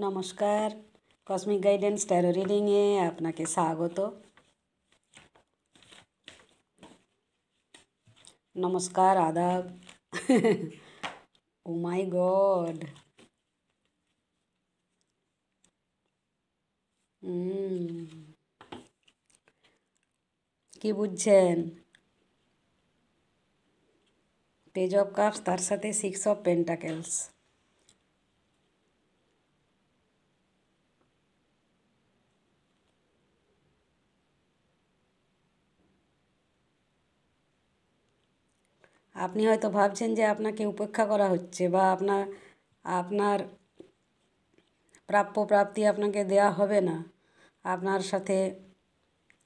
নমস্কার, cosmic guidance taro রিডিংয়ে আপনাকে স্বাগত। নমস্কার, আদাব। ও মাই গড, কি বুঝছেন? পেজ অফ কাপস, তার সাথে 6 অফ পেন্টাকেলস। আপনি হয়তো ভাবছেন যে আপনাকে উপেক্ষা করা হচ্ছে, বা আপনার প্রাপ্তি আপনাকে দেয়া হবে না। আপনার সাথে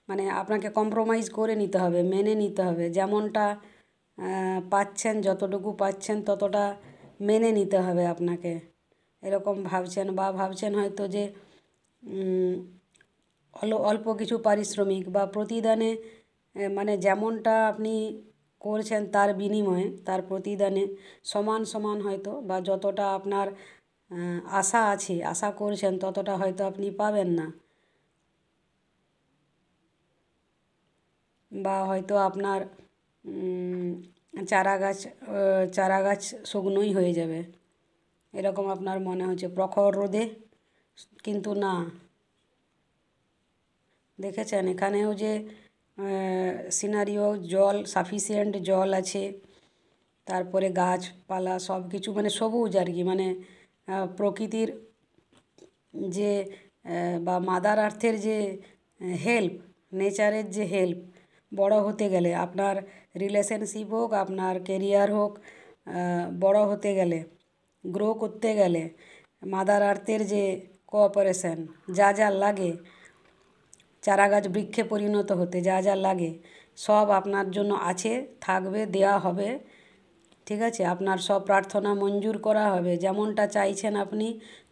মানে আপনাকে কম্প্রোমাইজ করে নিতে হবে, মেনে নিতে হবে। যেমনটা পাচ্ছেন, যতটুকু পাচ্ছেন ততটা মেনে নিতে হবে আপনাকে, এরকম ভাবছেন। বা ভাবছেন হয়তো যে অল্প কিছু পারিশ্রমিক বা প্রতিদানে, মানে যেমনটা আপনি করছেন তার বিনিময়ে, তার প্রতিদানে সমান সমান হয়তো, বা যতটা আপনার আশা আছে, আশা করছেন ততটা হয়তো আপনি পাবেন না। বা হয়তো আপনার চারা গাছ শুকনোই হয়ে যাবে, এরকম আপনার মনে হচ্ছে প্রখর রোদে। কিন্তু না, দেখেছেন এখানেও যে সিনারিও, জল, সাফিসিয়েন্ট জল আছে, তারপরে গাছপালা সব কিছু মানে সবুজ আর কি, মানে প্রকৃতির যে বা মাদার আর্থের যে হেল্প, নেচারের যে হেল্প, বড় হতে গেলে, আপনার রিলেশনশিপ হোক, আপনার কেরিয়ার হোক, বড় হতে গেলে, গ্রো করতে গেলে মাদার আর্থের যে কোঅপারেশন, যা যা লাগে, চারাগাছ বৃক্ষে পরিণত হতে যা যা লাগে সব আপনার জন্য আছে, থাকবে, দেওয়া হবে। ঠিক আছে, আপনার সব প্রার্থনা মঞ্জুর করা হবে। যেমনটা চাইছেন আপনি,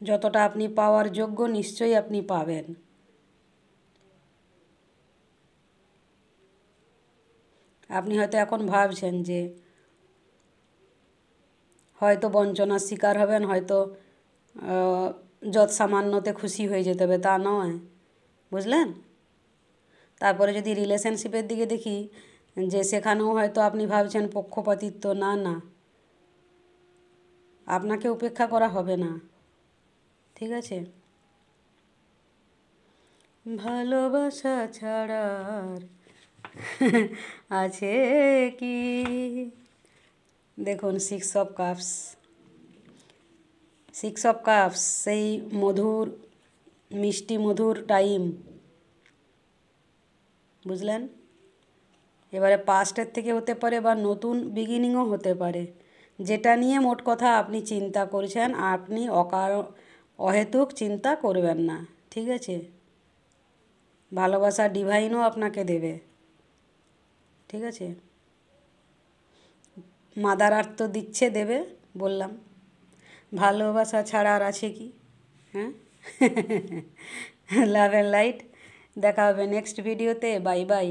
যতটা আপনি পাওয়ার যোগ্য নিশ্চয়ই আপনি পাবেন। আপনি হয়তো এখন ভাবছেন যে হয়তো বঞ্চনার শিকার হবেন, হয়তো যৎ সামান্যতে খুশি হয়ে যেতে হবে, তা নয়, বুঝলেন? তারপরে যদি রিলেশনশিপের দিকে দেখি, যে সেখানেও হয়তো আপনি ভাবছেন পক্ষপাতিত্ব। না না, আপনাকে উপেক্ষা করা হবে না, ঠিক আছে? ভালোবাসা ছাড়া আর আছে কি? দেখুন, 6 অফ কাপস, সেই মধুর, মিষ্টি মধুর টাইম, বুঝলেন? এবারে পাস্টের থেকে হতে পারে, বা নতুন বিগিনিংও হতে পারে। যেটা নিয়ে মোট কথা আপনি চিন্তা করছেন, আপনি অহেতুক চিন্তা করবেন না, ঠিক আছে? ভালোবাসা ডিভাইনও আপনাকে দেবে, ঠিক আছে? মাদার আর্থ তো দিচ্ছে, দেবে, বললাম। ভালোবাসা ছাড়া আর আছে কি? হ্যাঁ। Love and light. দেখা হবে নেক্সট ভিডিওতে। Bye bye.